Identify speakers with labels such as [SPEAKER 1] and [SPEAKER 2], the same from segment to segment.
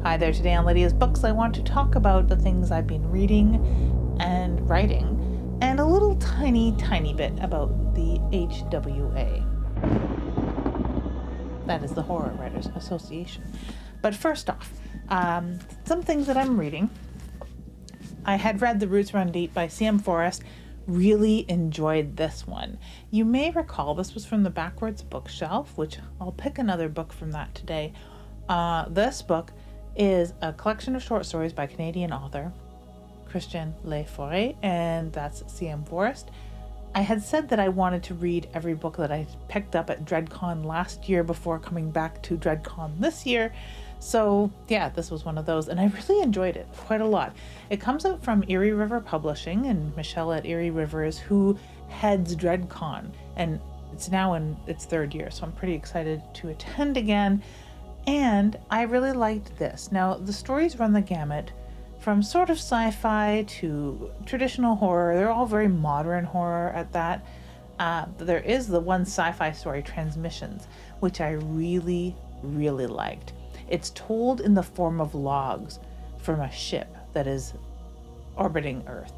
[SPEAKER 1] Hi there, today on Lydia's Books I want to talk about the things I've been reading and writing, and a little tiny bit about the HWA. That is the Horror Writers Association. But first off, some things that I'm reading. I had read The Roots Run Deep by C.M. Forrest. Really enjoyed this one. You may recall this was from the Backwards Bookshelf, which I'll pick another book from that today. This book is a collection of short stories by Canadian author Christian Leforest, and that's C.M. Forrest. I had said that I wanted to read every book that I picked up at DreadCon last year before coming back to DreadCon this year. So yeah, this was one of those, and I really enjoyed it quite a lot. It comes out from Erie River Publishing, and Michelle at Erie River is who heads DreadCon, and it's now in its third year, so I'm pretty excited to attend again. And I really liked this. Now, the stories run the gamut from sort of sci-fi to traditional horror. They're all very modern horror at that. There is the one sci-fi story, Transmissions, which I really liked. It's told in the form of logs from a ship that is orbiting Earth.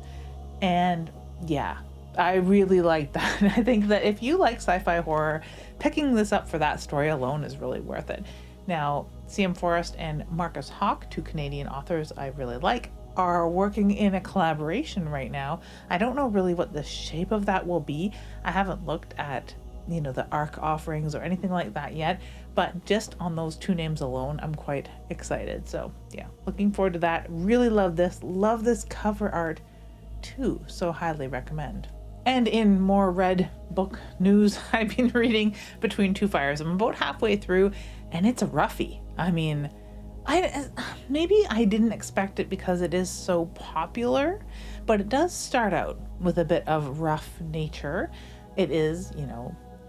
[SPEAKER 1] And yeah, I really like that. I think that if you like sci-fi horror, picking this up for that story alone is really worth it. Now, C.M. Forrest and Marcus Hawk, two Canadian authors I really like, are working in a collaboration right now. I don't know really what the shape of that will be. I haven't looked at, the ARC offerings or anything like that yet, but just on those two names alone, I'm quite excited. So yeah, looking forward to that. Really love this cover art too, so highly recommend. And in more red book news, I've been reading Between Two Fires. I'm about halfway through, and it's a roughie. I mean, maybe I didn't expect it because it is so popular, but it does start out with a bit of rough nature. It is,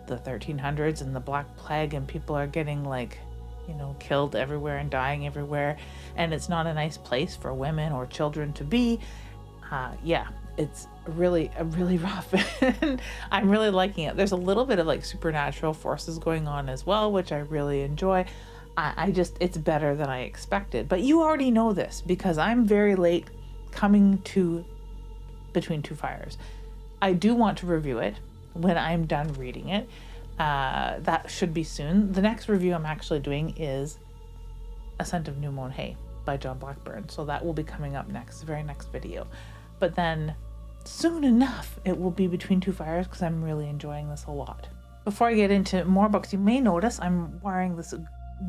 [SPEAKER 1] the 1300s and the Black Plague, and people are getting killed everywhere and dying everywhere, and it's not a nice place for women or children to be. It's really rough, and I'm really liking it. There's a little bit of supernatural forces going on as well, which I really enjoy. It's better than I expected, but you already know this because I'm very late coming to Between Two Fires. I do want to review it when I'm done reading it. That should be soon. The next review I'm actually doing is A Scent of New Mown Hay by John Blackburn, so that will be coming up next, the very next video. But then soon enough, it will be Between Two Fires because I'm really enjoying this a lot. Before I get into more books, you may notice I'm wearing this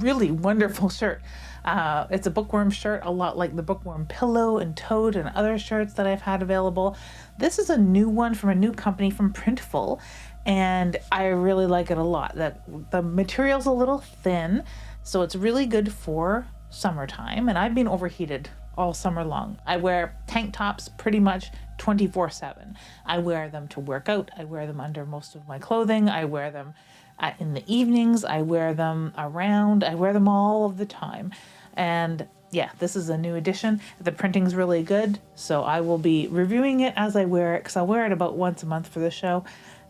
[SPEAKER 1] really wonderful shirt. It's a bookworm shirt, a lot like the bookworm pillow and toad and other shirts that I've had available. This is a new one from a new company, from Printful, and I really like it a lot. The material's a little thin, so it's really good for summertime, and I've been overheated all summer long. I wear tank tops pretty much 24/7. I wear them to work out. I wear them under most of my clothing. I wear them in the evenings. I wear them around. I wear them all of the time. And yeah, this is a new edition. The printing's really good, so I will be reviewing it as I wear it, because I'll wear it about once a month for the show.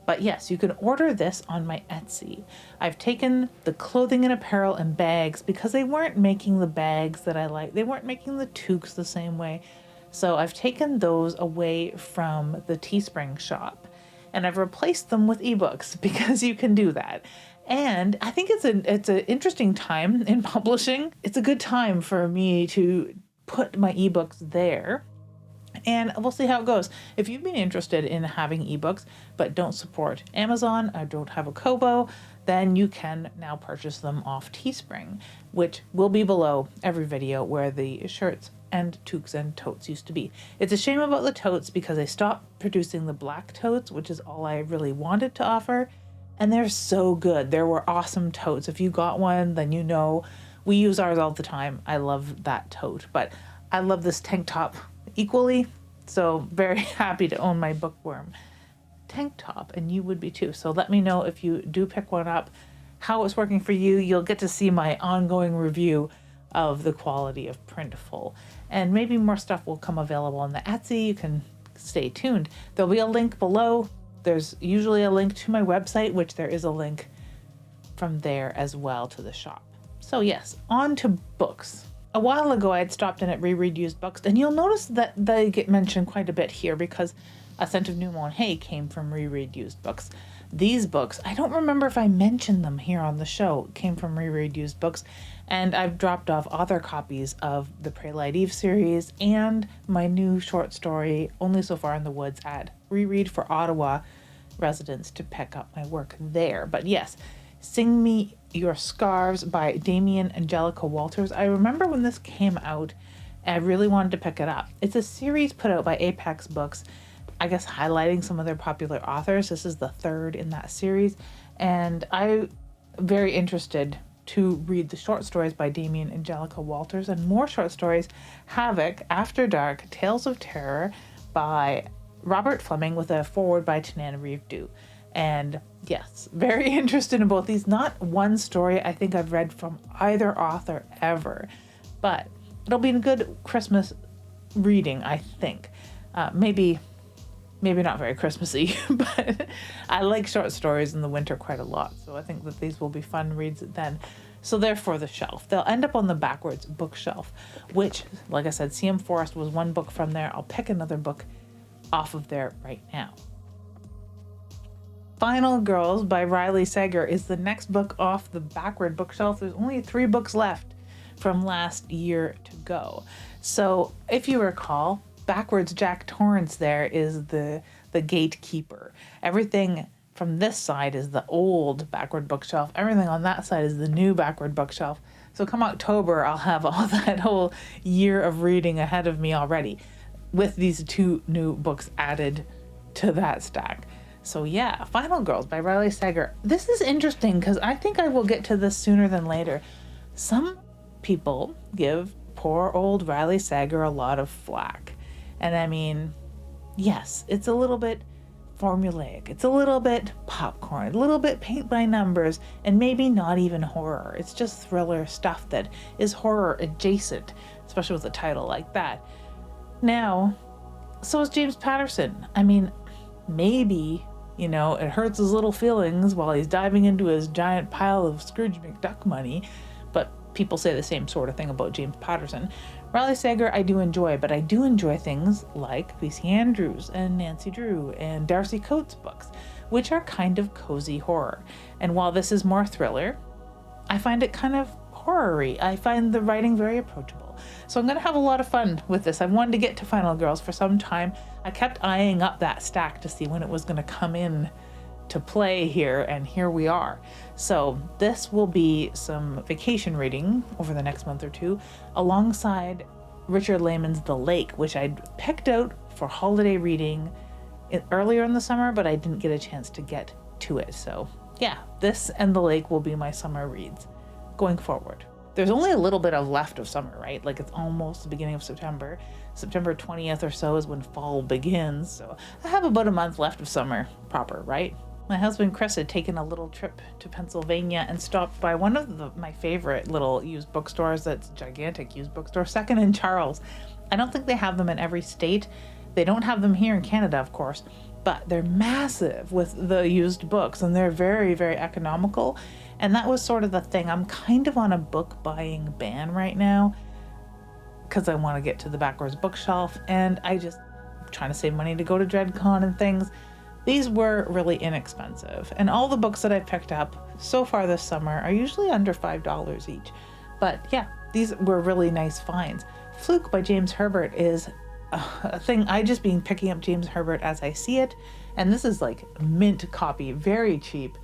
[SPEAKER 1] But yes, you can order this on my Etsy. I've taken the clothing and apparel and bags because they weren't making the bags that I like. They weren't making the toques the same way. So I've taken those away from the Teespring shop, and I've replaced them with ebooks because you can do that. And I think it's an interesting time in publishing. It's a good time for me to put my ebooks there. And we'll see how it goes. If you've been interested in having ebooks but don't support Amazon or don't have a Kobo, then you can now purchase them off Teespring, which will be below every video where the shirts and toques and totes used to be. It's a shame about the totes because they stopped producing the black totes, which is all I really wanted to offer. And they're so good. There were awesome totes. If you got one, then we use ours all the time. I love that tote, but I love this tank top equally, so very happy to own my bookworm tank top, and you would be too. So let me know if you do pick one up, how it's working for you. You'll get to see my ongoing review of the quality of Printful, and maybe more stuff will come available on the Etsy. You can stay tuned. There'll be a link below. There's usually a link to my website, which there is a link from there as well to the shop. So yes, on to books. A while ago, I had stopped in at Reread Used Books, and you'll notice that they get mentioned quite a bit here because A Scent of New Mown Hay came from Reread Used Books. These books, I don't remember if I mentioned them here on the show, came from Reread Used Books, and I've dropped off other copies of the Pray Light Eve series and my new short story, Only So Far in the Woods, at Reread for Ottawa residents to pick up my work there. But yes, Sing Me Your Scarves by Damien Angelica Walters. I remember when this came out, I really wanted to pick it up. It's a series put out by Apex Books, I guess highlighting some of their popular authors. This is the third in that series, and I'm very interested to read the short stories by Damien Angelica Walters and more short stories. Havoc, After Dark, Tales of Terror by Robert Flemming with a foreword by Tananarive Due. And yes, very interested in both these. Not one story I think I've read from either author ever, but it'll be a good Christmas reading, I think. Maybe not very Christmassy, but I like short stories in the winter quite a lot, so I think that these will be fun reads then. So they're for the shelf. They'll end up on the backwards bookshelf, which, like I said, CM Forest was one book from there. I'll pick another book off of there right now. Final Girls by Riley Sager is the next book off the backward bookshelf. There's only 3 books left from last year to go. So if you recall, backwards Jack Torrance there is the gatekeeper. Everything from this side is the old backward bookshelf. Everything on that side is the new backward bookshelf. So come October, I'll have all that whole year of reading ahead of me already, with these 2 new books added to that stack. So yeah, Final Girls by Riley Sager. This is interesting because I think I will get to this sooner than later. Some people give poor old Riley Sager a lot of flack. And I mean, yes, it's a little bit formulaic. It's a little bit popcorn, a little bit paint by numbers, and maybe not even horror. It's just thriller stuff that is horror adjacent, especially with a title like that. Now, so is James Patterson. I mean, maybe, it hurts his little feelings while he's diving into his giant pile of Scrooge McDuck money, but people say the same sort of thing about James Patterson. Riley Sager I do enjoy, but I do enjoy things like VC Andrews and Nancy Drew and Darcy Coates books, which are kind of cozy horror. And while this is more thriller, I find it kind of horror-y. I find the writing very approachable. So I'm going to have a lot of fun with this. I've wanted to get to Final Girls for some time. I kept eyeing up that stack to see when it was going to come in to play here, and here we are. So this will be some vacation reading over the next month or two, alongside Richard Lehman's The Lake, which I'd picked out for holiday reading earlier in the summer, but I didn't get a chance to get to it. So yeah, this and The Lake will be my summer reads going forward. There's only a little bit of left of summer, right? Like, it's almost the beginning of September. September 20th or so is when fall begins. So I have about a month left of summer proper, right? My husband Chris had taken a little trip to Pennsylvania and stopped by one of my favorite little used bookstores. That's gigantic used bookstore, Second and Charles. I don't think they have them in every state. They don't have them here in Canada, of course, but they're massive with the used books, and they're very, very economical. And that was sort of the thing. I'm kind of on a book buying ban right now because I want to get to the backwards bookshelf, and I just trying to save money to go to DreadCon and things. These were really inexpensive, and all the books that I've picked up so far this summer are usually under $5 each. But yeah, these were really nice finds. Fluke by James Herbert is a thing. I just been picking up James Herbert as I see it, and this is like mint copy, very cheap,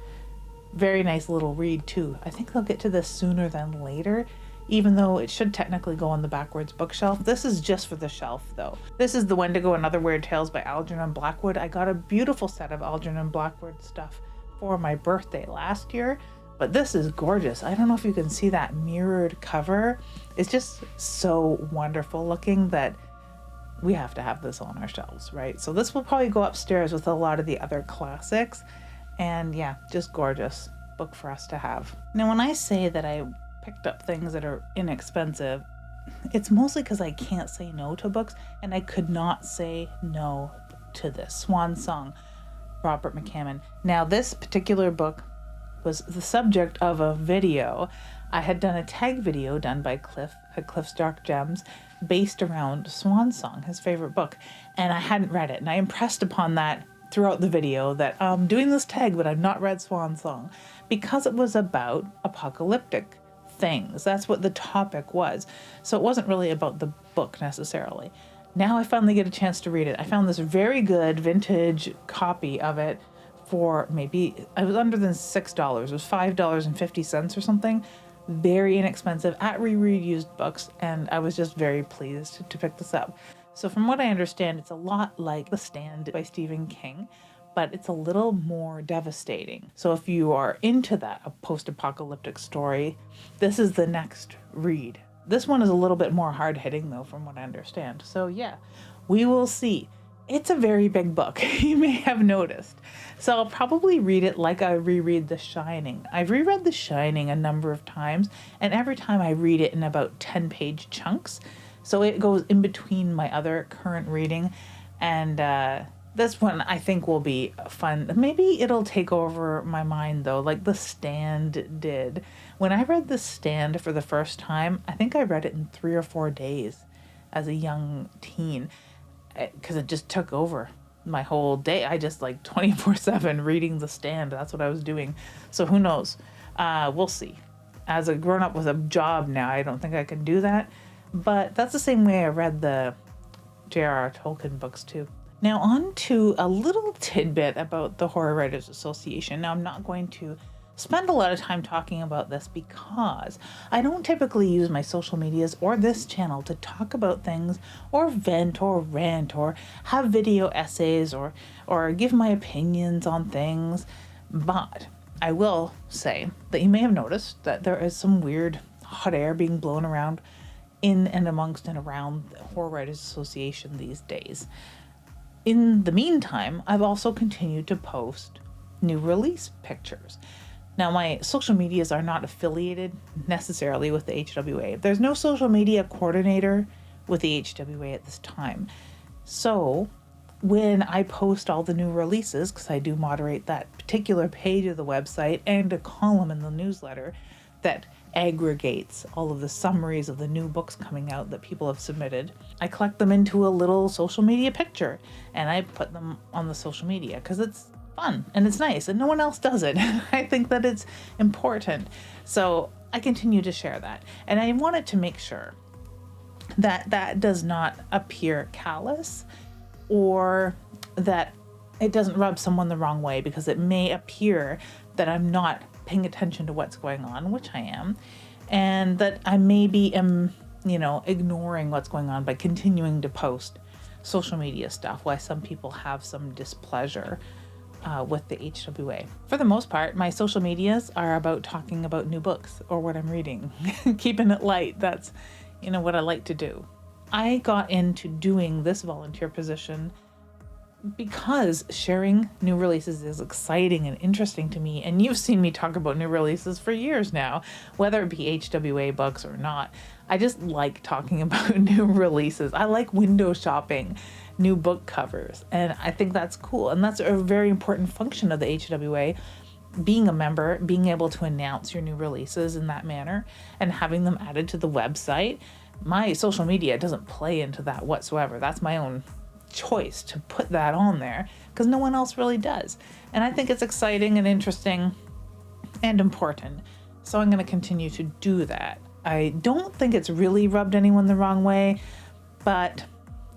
[SPEAKER 1] very nice little read too. I think they'll get to this sooner than later, even though it should technically go on the backwards bookshelf. This is just for the shelf though. This is The Wendigo and Other Weird Tales by Algernon Blackwood. I got a beautiful set of Algernon Blackwood stuff for my birthday last year, but this is gorgeous. I don't know if you can see that mirrored cover. It's just so wonderful looking that we have to have this on our shelves, right? So this will probably go upstairs with a lot of the other classics, and yeah, just gorgeous book for us to have. Now, when I say that I picked up things that are inexpensive, it's mostly because I can't say no to books, and I could not say no to this Swan Song, Robert McCammon. Now, this particular book was the subject of a video. I had done a tag video done by Cliff Cliff's Dark Gems, based around Swan Song, his favorite book. And I hadn't read it. And I impressed upon that throughout the video that I'm doing this tag, but I've not read Swan Song, because it was about apocalyptic things. That's what the topic was. So it wasn't really about the book necessarily. Now I finally get a chance to read it. I found this very good vintage copy of it for maybe, it was under than $6. It was $5.50 or something. Very inexpensive at Reread Used Books, and I was just very pleased to pick this up. So from what I understand, it's a lot like The Stand by Stephen King, but it's a little more devastating. So if you are into that, a post-apocalyptic story, this is the next read. This one is a little bit more hard-hitting though, from what I understand. So yeah, we will see. It's a very big book, you may have noticed. So I'll probably read it like I reread The Shining. I've reread The Shining a number of times, and every time I read it in about 10-page chunks. So it goes in between my other current reading, and this one I think will be fun. Maybe it'll take over my mind though, like The Stand did. When I read The Stand for the first time, I think I read it in 3 or 4 days as a young teen, because it just took over my whole day. I just like 24/7 reading The Stand. That's what I was doing. So who knows? We'll see. As a grown-up with a job now, I don't think I can do that. But that's the same way I read the J.R.R. Tolkien books too. Now on to a little tidbit about the Horror Writers Association. Now I'm not going to spend a lot of time talking about this because I don't typically use my social medias or this channel to talk about things or vent or rant or have video essays or give my opinions on things. But I will say that you may have noticed that there is some weird hot air being blown around in and amongst and around the Horror Writers Association these days. In the meantime, I've also continued to post new release pictures. Now, my social medias are not affiliated necessarily with the HWA. There's no social media coordinator with the HWA at this time. So when I post all the new releases, because I do moderate that particular page of the website and a column in the newsletter that aggregates all of the summaries of the new books coming out that people have submitted, I collect them into a little social media picture and I put them on the social media because it's fun and it's nice and no one else does it. I think that it's important. So I continue to share that. And I wanted to make sure that that does not appear callous or that it doesn't rub someone the wrong way, because it may appear that I'm not paying attention to what's going on, which I am, and that I maybe am, ignoring what's going on by continuing to post social media stuff, why some people have some displeasure with the HWA. For the most part, my social medias are about talking about new books or what I'm reading, keeping it light. That's, what I like to do. I got into doing this volunteer position because sharing new releases is exciting and interesting to me. And you've seen me talk about new releases for years now, whether it be HWA books or not. I just like talking about new releases. I like window shopping new book covers, and I think that's cool. And that's a very important function of the HWA, being a member, being able to announce your new releases in that manner and having them added to the website. My social media doesn't play into that whatsoever. That's my own choice to put that on there because no one else really does. And I think it's exciting and interesting and important. So I'm going to continue to do that. I don't think it's really rubbed anyone the wrong way, but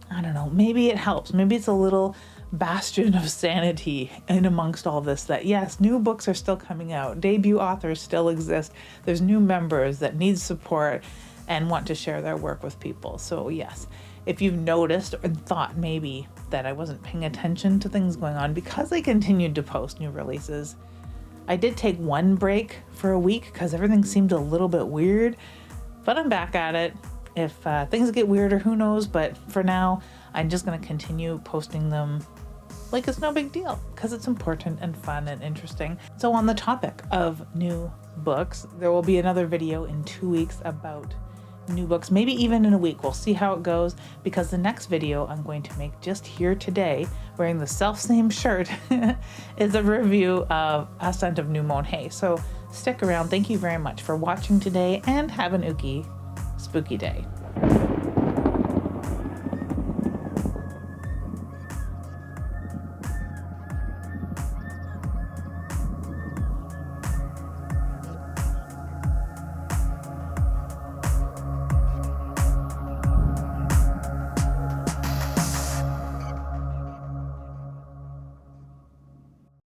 [SPEAKER 1] I don't know, maybe it helps. Maybe it's a little bastion of sanity in amongst all this, that yes, new books are still coming out. Debut authors still exist. There's new members that need support and want to share their work with people. So yes, if you've noticed or thought maybe that I wasn't paying attention to things going on because I continued to post new releases, I did take one break for a week because everything seemed a little bit weird, but I'm back at it. If things get weirder, who knows? But for now, I'm just going to continue posting them like it's no big deal because it's important and fun and interesting. So on the topic of new books, there will be another video in 2 weeks about new books, maybe even in a week. We'll see how it goes, because the next video I'm going to make just here today, wearing the self-same shirt, is a review of Ascent of New Moon Hay. So stick around. Thank you very much for watching today, and have an ookie spooky day.